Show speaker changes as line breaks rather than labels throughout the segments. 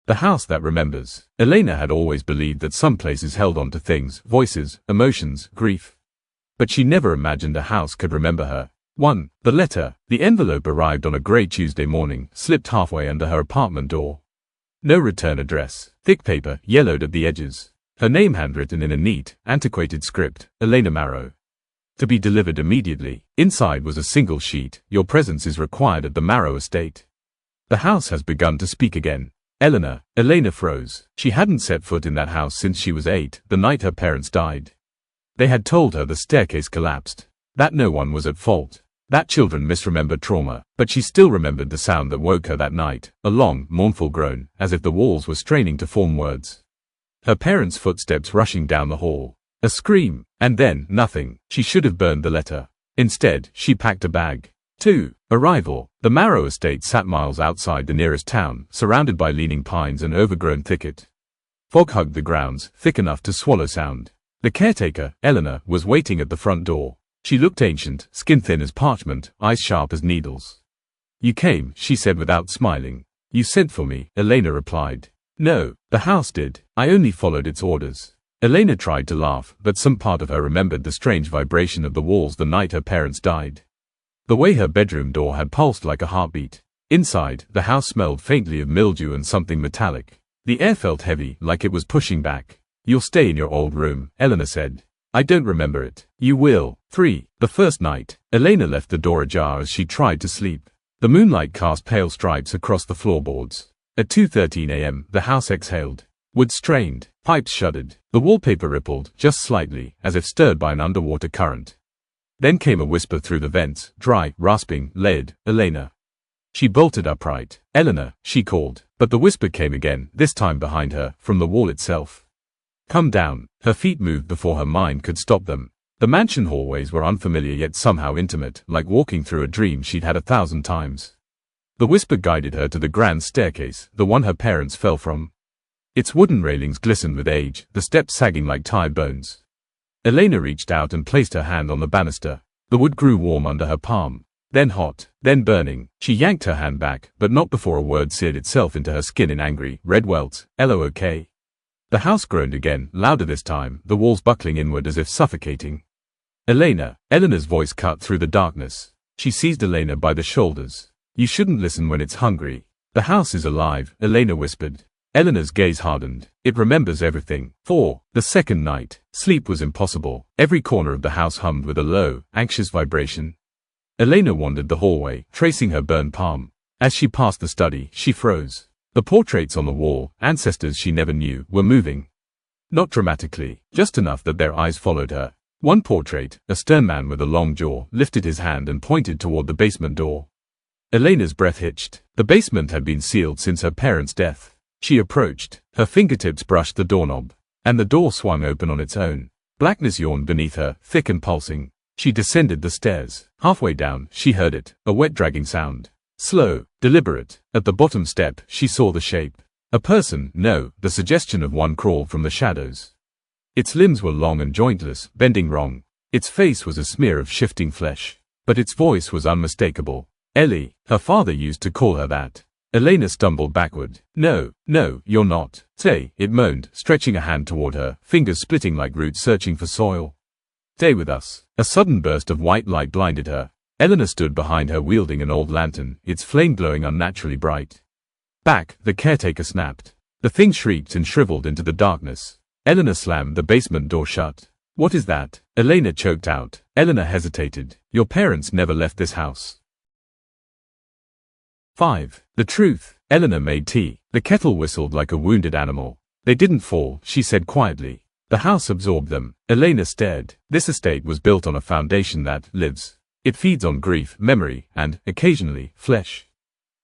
The house that remembers. Elena had always believed that some places held on to things, voices, emotions, grief. But she never imagined a house could remember her. 1. The letter. The envelope arrived on a grey Tuesday morning, slipped halfway under her apartment door. No return address. Thick paper, yellowed at the edges. Her name handwritten in a neat, antiquated script, Elena Marrow. To be delivered immediately. Inside was a single sheet. Your presence is required at the Marrow estate. The house has begun to speak again. Eleanor. Elena froze. She hadn't set foot in that house since she was 8, the night her parents died. They had told her the staircase collapsed. That no one was at fault. That children misremembered trauma, but she still remembered the sound that woke her that night, a long, mournful groan, as if the walls were straining to form words. Her parents' footsteps rushing down the hall. A scream, and then nothing. She should have burned the letter. Instead, she packed a bag. 2. Arrival. The Marrow estate sat miles outside the nearest town, surrounded by leaning pines and overgrown thicket. Fog hugged the grounds, thick enough to swallow sound. The caretaker, Eleanor, was waiting at the front door. She looked ancient, skin thin as parchment, eyes sharp as needles. You came, she said without smiling. You sent for me, Elena replied. No, the house did. I only followed its orders. Elena tried to laugh, but some part of her remembered the strange vibration of the walls the night her parents died. The way her bedroom door had pulsed like a heartbeat. Inside, the house smelled faintly of mildew and something metallic. The air felt heavy, like it was pushing back. You'll stay in your old room, Eleanor said. I don't remember it. You will. 3. The first night. Elena left the door ajar as she tried to sleep. The moonlight cast pale stripes across the floorboards. At 2:13 a.m., the house exhaled. Wood strained. Pipes shuddered. The wallpaper rippled, just slightly, as if stirred by an underwater current. Then came a whisper through the vents, dry, rasping, layered. Elena. She bolted upright. Eleanor, she called. But the whisper came again, this time behind her, from the wall itself. Come down. Her feet moved before her mind could stop them. The mansion hallways were unfamiliar yet somehow intimate, like walking through a dream she'd had 1,000 times. The whisper guided her to the grand staircase, the one her parents fell from. Its wooden railings glistened with age, the steps sagging like tired bones. Elena reached out and placed her hand on the banister. The wood grew warm under her palm. Then hot, then burning. She yanked her hand back, but not before a word seared itself into her skin in angry, red welts. L-O-O-K. The house groaned again, louder this time, the walls buckling inward as if suffocating. Elena. Eleanor's voice cut through the darkness. She seized Elena by the shoulders. You shouldn't listen when it's hungry. The house is alive, Elena whispered. Eleanor's gaze hardened. It remembers everything. 4. The second night. Sleep was impossible. Every corner of the house hummed with a low, anxious vibration. Elena wandered the hallway, tracing her burned palm. As she passed the study, she froze. The portraits on the wall, ancestors she never knew, were moving. Not dramatically, just enough that their eyes followed her. One portrait, a stern man with a long jaw, lifted his hand and pointed toward the basement door. Elena's breath hitched. The basement had been sealed since her parents' death. She approached. Her fingertips brushed the doorknob. And the door swung open on its own. Blackness yawned beneath her, thick and pulsing. She descended the stairs. Halfway down, she heard it, a wet dragging sound. Slow, deliberate. At the bottom step, she saw the shape. A person, no, the suggestion of one crawled from the shadows. Its limbs were long and jointless, bending wrong. Its face was a smear of shifting flesh. But its voice was unmistakable. Ellie, her father used to call her that. Elena stumbled backward. No, you're not. Say, it moaned, stretching a hand toward her, fingers splitting like roots searching for soil. Stay with us. A sudden burst of white light blinded her. Eleanor stood behind her wielding an old lantern, its flame glowing unnaturally bright. Back, the caretaker snapped. The thing shrieked and shriveled into the darkness. Eleanor slammed the basement door shut. What is that? Elena choked out. Eleanor hesitated. Your parents never left this house. 5. The truth. Eleanor made tea. The kettle whistled like a wounded animal. They didn't fall, she said quietly. The house absorbed them. Elena stared. This estate was built on a foundation that lives. It feeds on grief, memory, and, occasionally, flesh.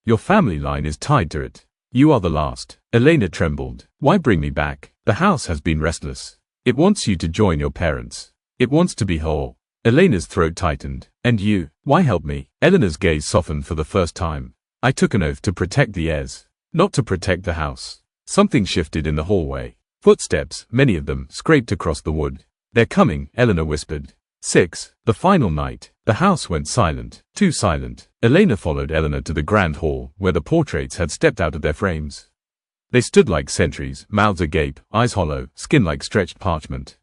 Your family line is tied to it. You are the last. Elena trembled. Why bring me back? The house has been restless. It wants you to join your parents. It wants to be whole. Elena's throat tightened. And you? Why help me? Eleanor's gaze softened for the first time. I took an oath to protect the heirs. Not to protect the house. Something shifted in the hallway. Footsteps, many of them, scraped across the wood. They're coming, Eleanor whispered. 6. The final night. The house went silent. Too silent. Elena followed Eleanor to the grand hall, where the portraits had stepped out of their frames. They stood like sentries, mouths agape, eyes hollow, skin like stretched parchment.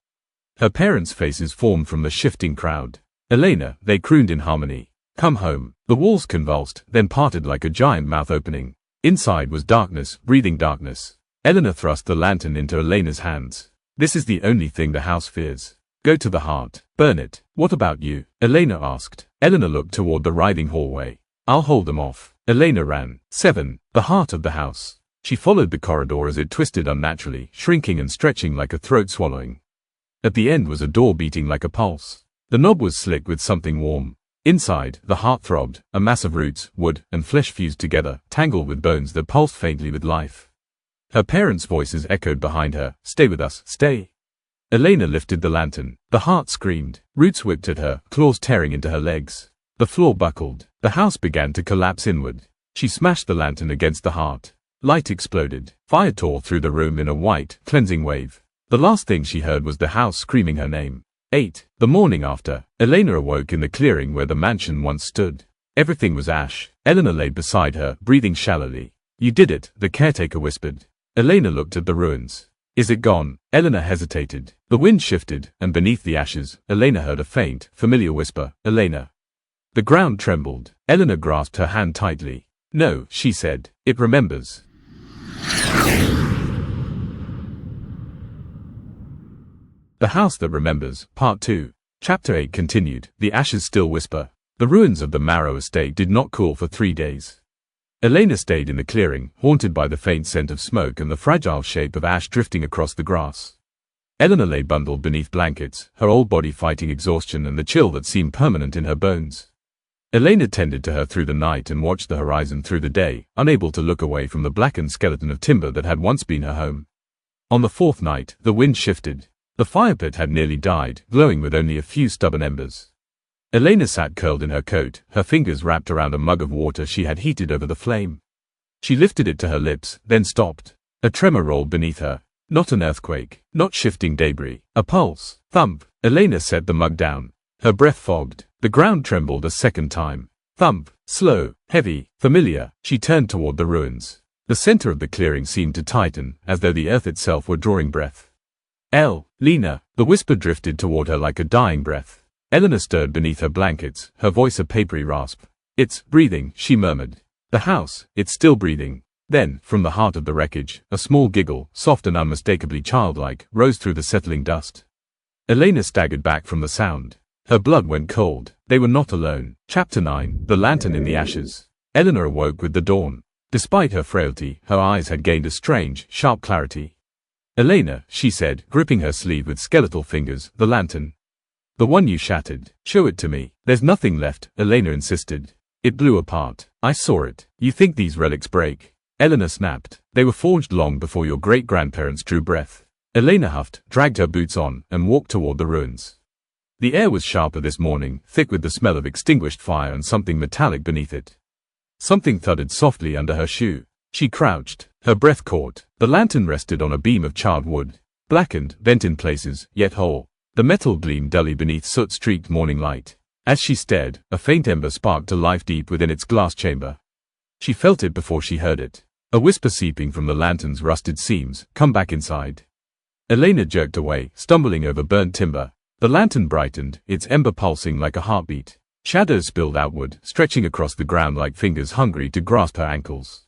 Her parents' faces formed from the shifting crowd. Elena, they crooned in harmony. Come home. The walls convulsed, then parted like a giant mouth opening. Inside was darkness, breathing darkness. Eleanor thrust the lantern into Elena's hands. This is the only thing the house fears. Go to the heart. Burn it. What about you? Elena asked. Eleanor looked toward the writhing hallway. I'll hold them off. Elena ran. 7. The heart of the house. She followed the corridor as it twisted unnaturally, shrinking and stretching like a throat swallowing. At the end was a door beating like a pulse. The knob was slick with something warm. Inside, the heart throbbed, a mass of roots, wood, and flesh fused together, tangled with bones that pulsed faintly with life. Her parents' voices echoed behind her. Stay with us, stay. Elena lifted the lantern. The heart screamed. Roots whipped at her, claws tearing into her legs. The floor buckled. The house began to collapse inward. She smashed the lantern against the heart. Light exploded. Fire tore through the room in a white, cleansing wave. The last thing she heard was the house screaming her name. 8. The morning after, Elena awoke in the clearing where the mansion once stood. Everything was ash. Eleanor lay beside her, breathing shallowly. You did it, the caretaker whispered. Elena looked at the ruins. Is it gone? Eleanor hesitated. The wind shifted, and beneath the ashes, Elena heard a faint, familiar whisper, Elena. The ground trembled. Eleanor grasped her hand tightly. No, she said. It remembers. The House That Remembers, Part 2. Chapter 8 continued. The ashes still whisper. The ruins of the Marrow estate did not cool for 3 days. Elena stayed in the clearing, haunted by the faint scent of smoke and the fragile shape of ash drifting across the grass. Eleanor lay bundled beneath blankets, her old body fighting exhaustion and the chill that seemed permanent in her bones. Elena tended to her through the night and watched the horizon through the day, unable to look away from the blackened skeleton of timber that had once been her home. On the 4th night, the wind shifted. The fire pit had nearly died, glowing with only a few stubborn embers. Elena sat curled in her coat, her fingers wrapped around a mug of water she had heated over the flame. She lifted it to her lips, then stopped. A tremor rolled beneath her. Not an earthquake, not shifting debris. A pulse. Thump. Elena set the mug down. Her breath fogged. The ground trembled a second time. Thump. Slow, heavy, familiar. She turned toward the ruins. The center of the clearing seemed to tighten, as though the earth itself were drawing breath. Lena. The whisper drifted toward her like a dying breath. Eleanor stirred beneath her blankets, her voice a papery rasp. It's breathing, she murmured. The house, it's still breathing. Then, from the heart of the wreckage, a small giggle, soft and unmistakably childlike, rose through the settling dust. Elena staggered back from the sound. Her blood went cold. They were not alone. Chapter 9. The Lantern in the Ashes. Eleanor awoke with the dawn. Despite her frailty, her eyes had gained a strange, sharp clarity. Elena, she said, gripping her sleeve with skeletal fingers, the lantern. The one you shattered. Show it to me. There's nothing left, Elena insisted. It blew apart. I saw it. You think these relics break? Eleanor snapped. They were forged long before your great-grandparents drew breath. Elena huffed, dragged her boots on, and walked toward the ruins. The air was sharper this morning, thick with the smell of extinguished fire and something metallic beneath it. Something thudded softly under her shoe. She crouched. Her breath caught. The lantern rested on a beam of charred wood. Blackened, bent in places, yet whole. The metal gleamed dully beneath soot-streaked morning light. As she stared, a faint ember sparked to life deep within its glass chamber. She felt it before she heard it. A whisper seeping from the lantern's rusted seams, "Come back inside." Elena jerked away, stumbling over burnt timber. The lantern brightened, its ember pulsing like a heartbeat. Shadows spilled outward, stretching across the ground like fingers hungry to grasp her ankles.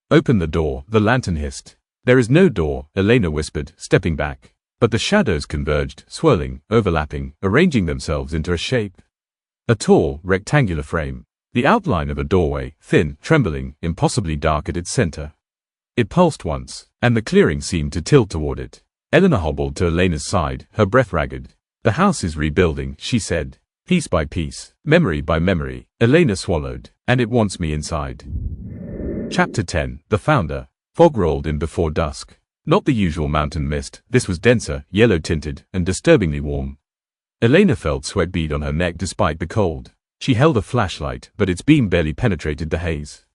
Open the door, the lantern hissed. There is no door, Elena whispered, stepping back. But the shadows converged, swirling, overlapping, arranging themselves into a shape. A tall, rectangular frame. The outline of a doorway, thin, trembling, impossibly dark at its center. It pulsed once, and the clearing seemed to tilt toward it. Eleanor hobbled to Elena's side, her breath ragged. The house is rebuilding, she said. Piece by piece, memory by memory. Elena swallowed. And it wants me inside. Chapter 10. The Founder. Fog rolled in before dusk. Not the usual mountain mist, this was denser, yellow-tinted, and disturbingly warm. Elena felt sweat bead on her neck despite the cold. She held a flashlight, but its beam barely penetrated the haze.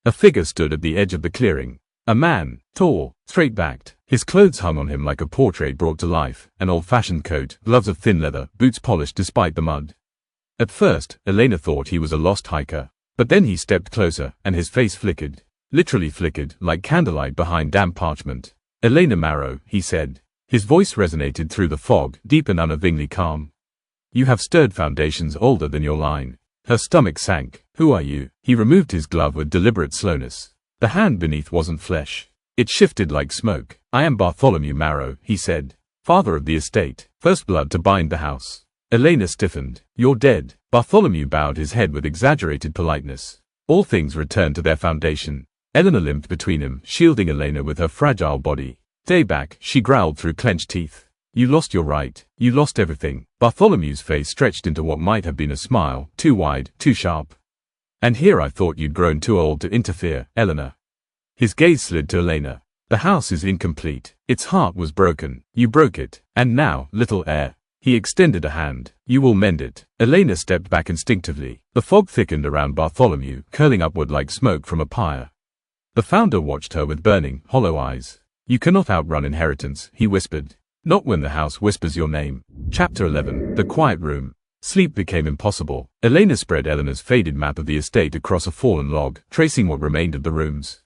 A figure stood at the edge of the clearing. A man, tall, straight-backed. His clothes hung on him like a portrait brought to life, an old-fashioned coat, gloves of thin leather, boots polished despite the mud. At first, Elena thought he was a lost hiker. But then he stepped closer, and his face flickered. literally flickered like candlelight behind damp parchment. Elena Marrow, he said. His voice resonated through the fog, deep and unnervingly calm. You have stirred foundations older than your line. Her stomach sank. Who are you? He removed his glove with deliberate slowness. The hand beneath wasn't flesh. It shifted like smoke. I am Bartholomew Marrow, he said. Father of the estate, first blood to bind the house. Elena stiffened. You're dead. Bartholomew bowed his head with exaggerated politeness. All things returned to their foundation. Eleanor limped between him, shielding Elena with her fragile body. Stay back, she growled through clenched teeth. You lost your right. You lost everything. Bartholomew's face stretched into what might have been a smile, too wide, too sharp. And here I thought you'd grown too old to interfere, Eleanor. His gaze slid to Elena. The house is incomplete. Its heart was broken. You broke it. And now, little heir. He extended a hand. You will mend it. Elena stepped back instinctively. The fog thickened around Bartholomew, curling upward like smoke from a pyre. The founder watched her with burning, hollow eyes. You cannot outrun inheritance, he whispered. Not when the house whispers your name. Chapter 11. The Quiet Room. Sleep became impossible. Elena spread Eleanor's faded map of the estate across a fallen log, tracing what remained of the rooms.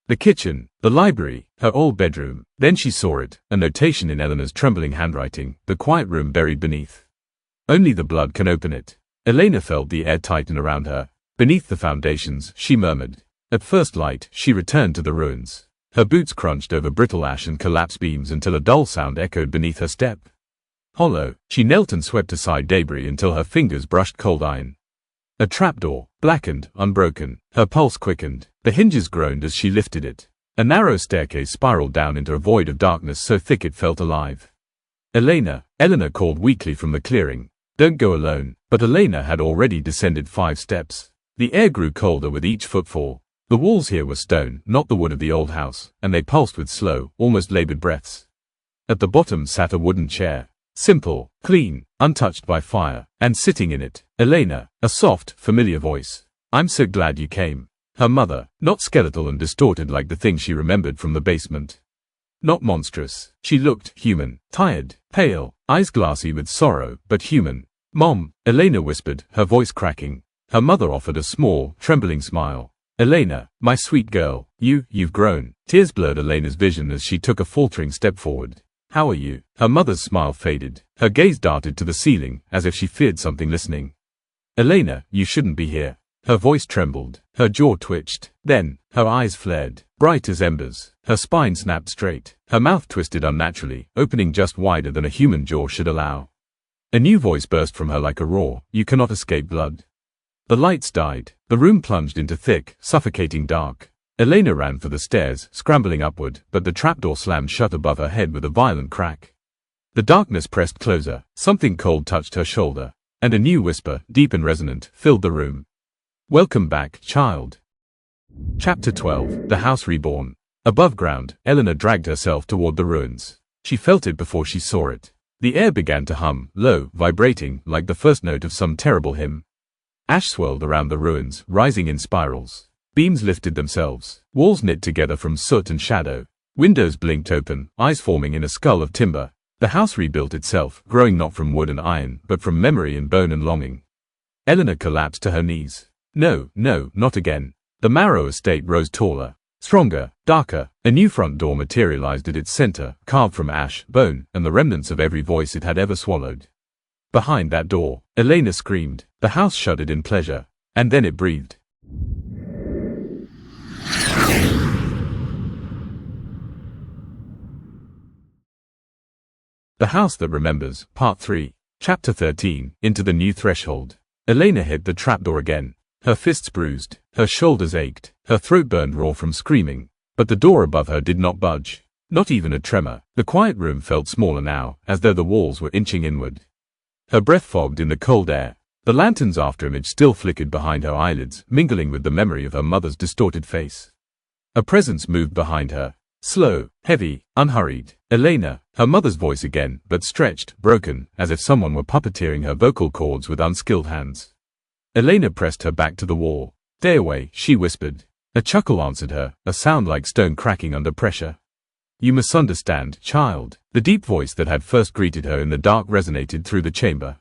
The kitchen, the library, her old bedroom. Then she saw it, a notation in Eleanor's trembling handwriting, the quiet room buried beneath. Only the blood can open it. Elena felt the air tighten around her. Beneath the foundations, she murmured. At first light, she returned to the ruins. Her boots crunched over brittle ash and collapsed beams until a dull sound echoed beneath her step. Hollow, she knelt and swept aside debris until her fingers brushed cold iron. A trapdoor, blackened, unbroken. Her pulse quickened. The hinges groaned as she lifted it. A narrow staircase spiraled down into a void of darkness so thick it felt alive. Elena, Eleanor called weakly from the clearing. Don't go alone. But Elena had already descended 5 steps. The air grew colder with each footfall. The walls here were stone, not the wood of the old house, and they pulsed with slow, almost labored breaths. At the bottom sat a wooden chair. Simple, clean, untouched by fire, and sitting in it, Elena, a soft, familiar voice. I'm so glad you came. Her mother, not skeletal and distorted like the thing she remembered from the basement. Not monstrous. She looked human, tired, pale, eyes glassy with sorrow, but human. Mom, Elena whispered, her voice cracking. Her mother offered a small, trembling smile. Elena, my sweet girl, you've grown. Tears blurred Elena's vision as she took a faltering step forward. How are you? Her mother's smile faded. Her gaze darted to the ceiling, as if she feared something listening. Elena, you shouldn't be here. Her voice trembled. Her jaw twitched. Then, her eyes flared, bright as embers. Her spine snapped straight. Her mouth twisted unnaturally, opening just wider than a human jaw should allow. A new voice burst from her like a roar. You cannot escape blood. The lights died. The room plunged into thick, suffocating dark. Elena ran for the stairs, scrambling upward, but the trapdoor slammed shut above her head with a violent crack. The darkness pressed closer. Something cold touched her shoulder, and a new whisper, deep and resonant, filled the room. Welcome back, child. Chapter 12. The House Reborn. Above ground, Eleanor dragged herself toward the ruins. She felt it before she saw it. The air began to hum, low, vibrating, like the first note of some terrible hymn. Ash swirled around the ruins, rising in spirals. Beams lifted themselves. Walls knit together from soot and shadow. Windows blinked open, eyes forming in a skull of timber. The house rebuilt itself, growing not from wood and iron, but from memory and bone and longing. Eleanor collapsed to her knees. No, not again. The Marrow estate rose taller, stronger, darker. A new front door materialized at its center, carved from ash, bone, and the remnants of every voice it had ever swallowed. Behind that door, Elena screamed. The house shuddered in pleasure, and then it breathed. The House That Remembers, Part 3. Chapter 13. Into the New Threshold. Elena hit the trapdoor again. Her fists bruised, her shoulders ached, her throat burned raw from screaming. But the door above her did not budge. Not even a tremor. The quiet room felt smaller now, as though the walls were inching inward. Her breath fogged in the cold air. The lantern's afterimage still flickered behind her eyelids, mingling with the memory of her mother's distorted face. A presence moved behind her. Slow, heavy, unhurried. Elena, her mother's voice again, but stretched, broken, as if someone were puppeteering her vocal cords with unskilled hands. Elena pressed her back to the wall. Stay away, she whispered. A chuckle answered her, a sound like stone cracking under pressure. You misunderstand, child. The deep voice that had first greeted her in the dark resonated through the chamber.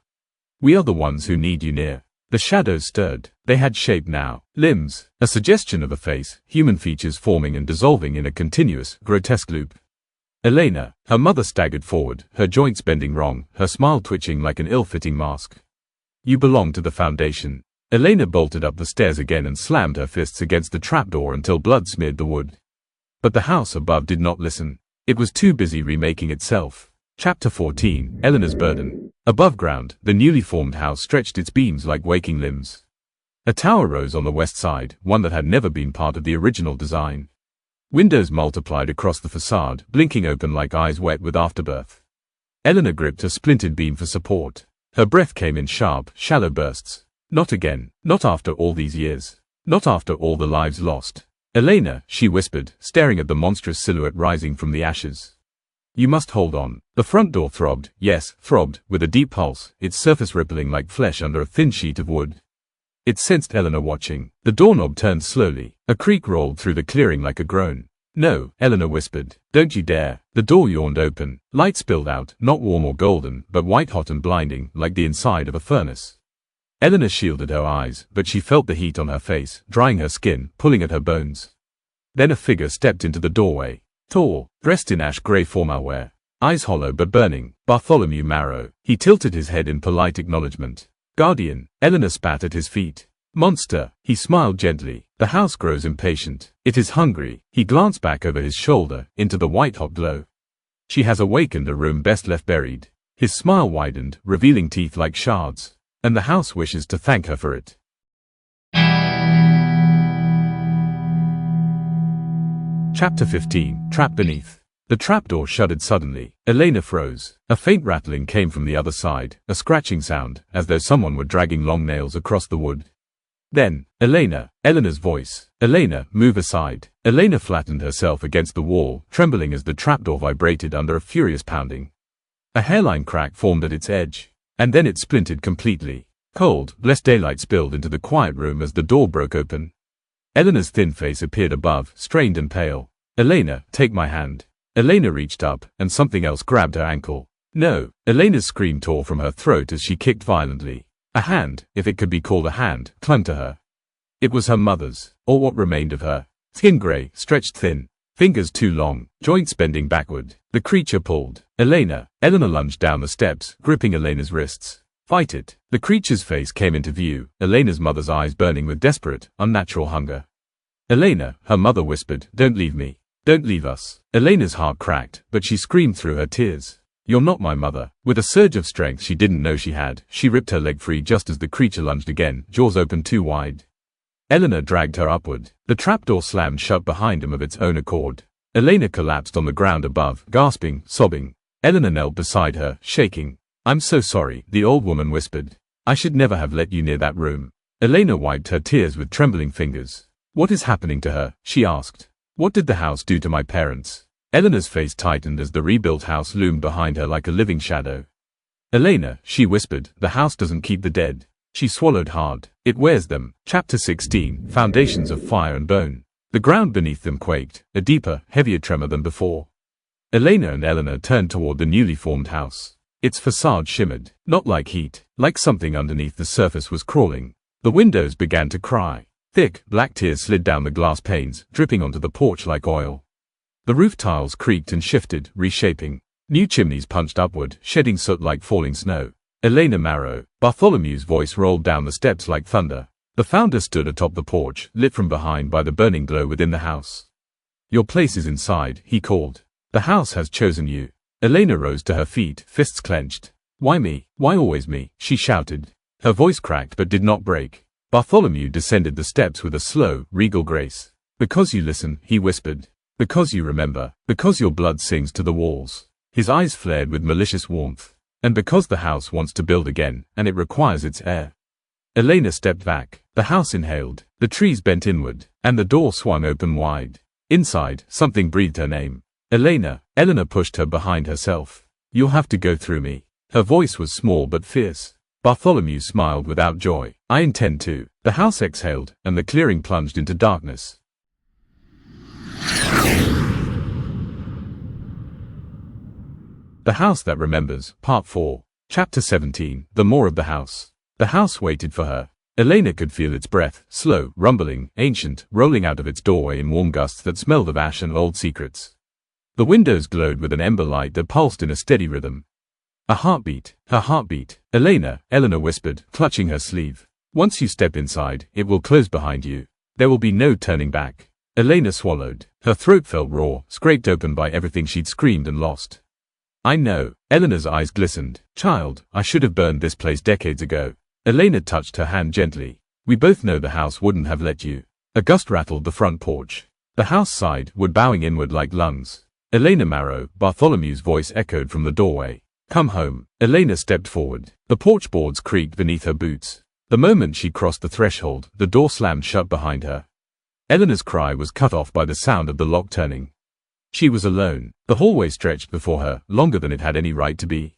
We are the ones who need you near. The shadows stirred. They had shape now. Limbs. A suggestion of a face, human features forming and dissolving in a continuous, grotesque loop. Elena, her mother staggered forward, her joints bending wrong, her smile twitching like an ill-fitting mask. You belong to the Foundation. Elena bolted up the stairs again and slammed her fists against the trapdoor until blood smeared the wood. But the house above did not listen. It was too busy remaking itself. Chapter 14, Eleanor's Burden. Above ground, the newly formed house stretched its beams like waking limbs. A tower rose on the west side, one that had never been part of the original design. Windows multiplied across the facade, blinking open like eyes wet with afterbirth. Eleanor gripped a splintered beam for support. Her breath came in sharp, shallow bursts. Not again. Not after all these years. Not after all the lives lost. Elena, she whispered, staring at the monstrous silhouette rising from the ashes. You must hold on. The front door throbbed, yes, throbbed, with a deep pulse, its surface rippling like flesh under a thin sheet of wood. It sensed Eleanor watching. The doorknob turned slowly. A creak rolled through the clearing like a groan. No, Eleanor whispered. Don't you dare. The door yawned open. Light spilled out, not warm or golden, but white-hot and blinding, like the inside of a furnace. Eleanor shielded her eyes, but she felt the heat on her face, drying her skin, pulling at her bones. Then a figure stepped into the doorway. Tall, dressed in ash-grey formalwear. Eyes hollow but burning. Bartholomew Marrow. He tilted his head in polite acknowledgement. Guardian. Eleanor spat at his feet. Monster. He smiled gently. The house grows impatient. It is hungry. He glanced back over his shoulder, into the white-hot glow. She has awakened a room best left buried. His smile widened, revealing teeth like shards. And the house wishes to thank her for it. Chapter 15, Trapped Beneath. The trapdoor shuddered suddenly. Elena froze. A faint rattling came from the other side, a scratching sound, as though someone were dragging long nails across the wood. Then, Elena, Eleanor's voice. Elena, move aside. Elena flattened herself against the wall, trembling as the trapdoor vibrated under a furious pounding. A hairline crack formed at its edge. And then it splintered completely. Cold, blessed daylight spilled into the quiet room as the door broke open. Eleanor's thin face appeared above, strained and pale. Elena, take my hand. Elena reached up, and something else grabbed her ankle. No. Elena's scream tore from her throat as she kicked violently. A hand, if it could be called a hand, clung to her. It was her mother's, or what remained of her. Skin grey, stretched thin. Fingers too long, joints bending backward. The creature pulled. Elena. Eleanor lunged down the steps, gripping Elena's wrists. Fight it. The creature's face came into view, Elena's mother's eyes burning with desperate, unnatural hunger. Elena, her mother whispered, don't leave me. Don't leave us. Elena's heart cracked, but she screamed through her tears. You're not my mother. With a surge of strength she didn't know she had, she ripped her leg free just as the creature lunged again, jaws open too wide. Eleanor dragged her upward. The trapdoor slammed shut behind him of its own accord. Elena collapsed on the ground above, gasping, sobbing. Eleanor knelt beside her, shaking. I'm so sorry, the old woman whispered. I should never have let you near that room. Elena wiped her tears with trembling fingers. What is happening to her? She asked. What did the house do to my parents? Eleanor's face tightened as the rebuilt house loomed behind her like a living shadow. Elena, she whispered, the house doesn't keep the dead. She swallowed hard. It wears them. Chapter 16, Foundations of Fire and Bone. The ground beneath them quaked, a deeper, heavier tremor than before. Elena and Eleanor turned toward the newly formed house. Its facade shimmered, not like heat, like something underneath the surface was crawling. The windows began to cry. Thick, black tears slid down the glass panes, dripping onto the porch like oil. The roof tiles creaked and shifted, reshaping. New chimneys punched upward, shedding soot like falling snow. Elena Marrow. Bartholomew's voice rolled down the steps like thunder. The founder stood atop the porch, lit from behind by the burning glow within the house. Your place is inside, he called. The house has chosen you. Elena rose to her feet, fists clenched. Why me? Why always me? She shouted. Her voice cracked but did not break. Bartholomew descended the steps with a slow, regal grace. Because you listen, he whispered. Because you remember. Because your blood sings to the walls. His eyes flared with malicious warmth. And because the house wants to build again, and it requires its heir. Elena stepped back. The house inhaled. The trees bent inward, and the door swung open wide. Inside, something breathed her name. Elena. Eleanor pushed her behind herself. You'll have to go through me. Her voice was small but fierce. Bartholomew smiled without joy. I intend to. The house exhaled, and the clearing plunged into darkness. The House That Remembers, Part 4. Chapter 17, The More of the House. The house waited for her. Elena could feel its breath, slow, rumbling, ancient, rolling out of its doorway in warm gusts that smelled of ash and old secrets. The windows glowed with an ember light that pulsed in a steady rhythm. A heartbeat, her heartbeat. Elena, Eleanor whispered, clutching her sleeve. Once you step inside, it will close behind you. There will be no turning back. Elena swallowed. Her throat felt raw, scraped open by everything she'd screamed and lost. I know. Eleanor's eyes glistened. Child, I should have burned this place decades ago. Elena touched her hand gently. We both know the house wouldn't have let you. A gust rattled the front porch. The house sighed, wood bowing inward like lungs. Elena Marrow, Bartholomew's voice echoed from the doorway. Come home. Elena stepped forward. The porch boards creaked beneath her boots. The moment she crossed the threshold, the door slammed shut behind her. Eleanor's cry was cut off by the sound of the lock turning. She was alone. The hallway stretched before her, longer than it had any right to be.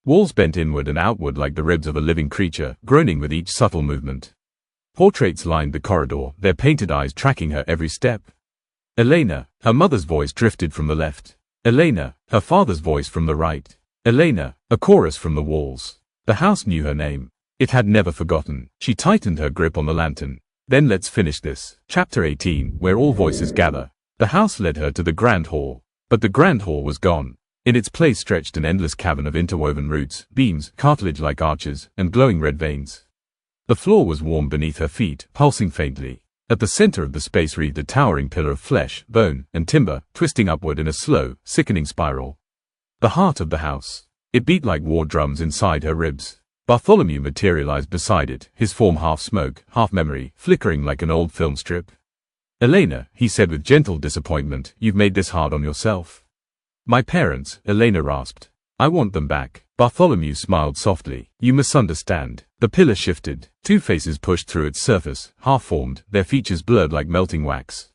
Walls bent inward and outward like the ribs of a living creature, groaning with each subtle movement. Portraits lined the corridor, their painted eyes tracking her every step. Elena, her mother's voice drifted from the left. Elena, her father's voice from the right. Elena, a chorus from the walls. The house knew her name. It had never forgotten. She tightened her grip on the lantern. Then let's finish this. Chapter 18, where all voices gather. The house led her to the grand hall. But the grand hall was gone. In its place stretched an endless cavern of interwoven roots, beams, cartilage-like arches, and glowing red veins. The floor was warm beneath her feet, pulsing faintly. At the center of the space wreathed a towering pillar of flesh, bone, and timber, twisting upward in a slow, sickening spiral. The heart of the house. It beat like war drums inside her ribs. Bartholomew materialized beside it, his form half smoke, half memory, flickering like an old film strip. Elena, he said with gentle disappointment, you've made this hard on yourself. My parents, Elena rasped. I want them back. Bartholomew smiled softly. You misunderstand. The pillar shifted. Two faces pushed through its surface, half-formed, their features blurred like melting wax.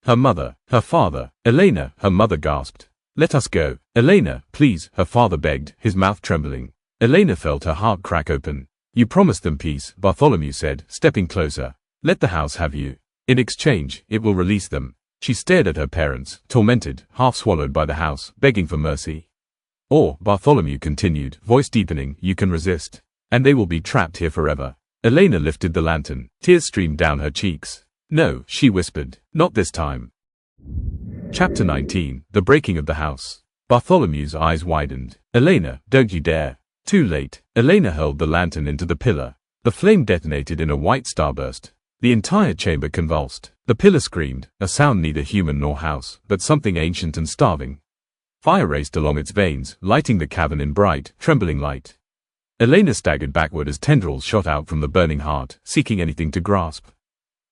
Her mother, her father. Elena, her mother gasped. Let us go. Elena, please, her father begged, his mouth trembling. Elena felt her heart crack open. You promised them peace, Bartholomew said, stepping closer. Let the house have you. In exchange, it will release them. She stared at her parents, tormented, half swallowed by the house, begging for mercy. Or, Bartholomew continued, voice deepening, you can resist. And they will be trapped here forever. Elena lifted the lantern. Tears streamed down her cheeks. No, she whispered. Not this time. Chapter 19, The Breaking of the House. Bartholomew's eyes widened. Elena, don't you dare. Too late. Elena hurled the lantern into the pillar. The flame detonated in a white starburst. The entire chamber convulsed. The pillar screamed, a sound neither human nor house, but something ancient and starving. Fire raced along its veins, lighting the cavern in bright, trembling light. Elena staggered backward as tendrils shot out from the burning heart, seeking anything to grasp.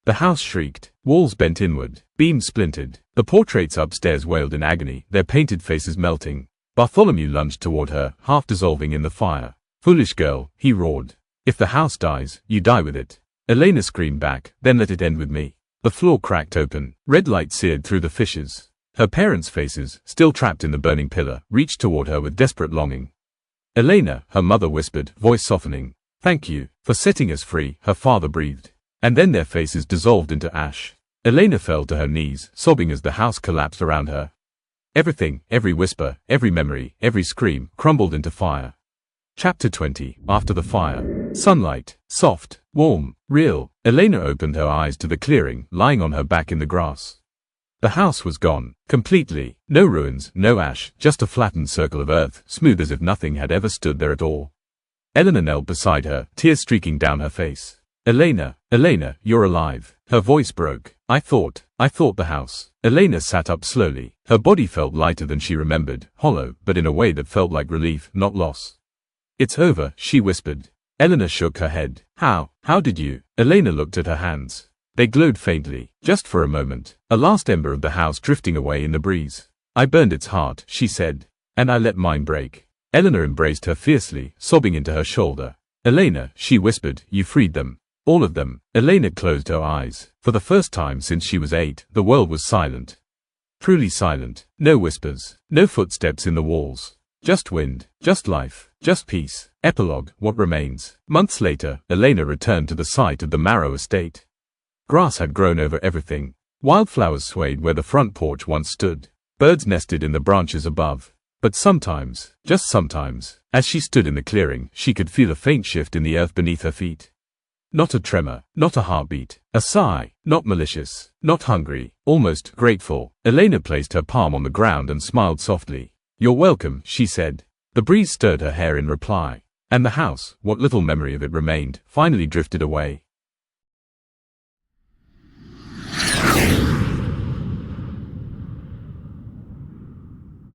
The house shrieked. Walls bent inward. Beams splintered. The portraits upstairs wailed in agony, their painted faces melting. Bartholomew lunged toward her, half dissolving in the fire. Foolish girl, he roared. If the house dies, you die with it. Elena screamed back, then let it end with me. The floor cracked open. Red light seared through the fissures. Her parents' faces, still trapped in the burning pillar, reached toward her with desperate longing. Elena, her mother whispered, voice softening. Thank you for setting us free, her father breathed. And then their faces dissolved into ash. Elena fell to her knees, sobbing as the house collapsed around her. Everything, every whisper, every memory, every scream, crumbled into fire. Chapter 20, After the Fire. Sunlight, soft, warm, real. Elena opened her eyes to the clearing, lying on her back in the grass. The house was gone, completely. No ruins, no ash, just a flattened circle of earth, smooth as if nothing had ever stood there at all. Eleanor knelt beside her, tears streaking down her face. Elena, Elena, you're alive. Her voice broke. I thought the house. Elena sat up slowly. Her body felt lighter than she remembered, hollow, but in a way that felt like relief, not loss. It's over, she whispered. Eleanor shook her head. How did you? Elena looked at her hands. They glowed faintly, just for a moment, a last ember of the house drifting away in the breeze. I burned its heart, she said. And I let mine break. Eleanor embraced her fiercely, sobbing into her shoulder. Elena, she whispered, you freed them. All of them. Elena closed her eyes. For the first time since she was 8, the world was silent. Truly silent. No whispers. No footsteps in the walls. Just wind. Just life. Just peace. Epilogue, what remains? Months later, Elena returned to the site of the Marrow estate. Grass had grown over everything. Wildflowers swayed where the front porch once stood. Birds nested in the branches above. But sometimes, just sometimes, as she stood in the clearing, she could feel a faint shift in the earth beneath her feet. not a tremor, not a heartbeat, a sigh, not malicious, not hungry, almost grateful. Elena placed her palm on the ground and smiled softly. "You're welcome," she said. The breeze stirred her hair in reply. And the house, what little memory of it remained, finally drifted away.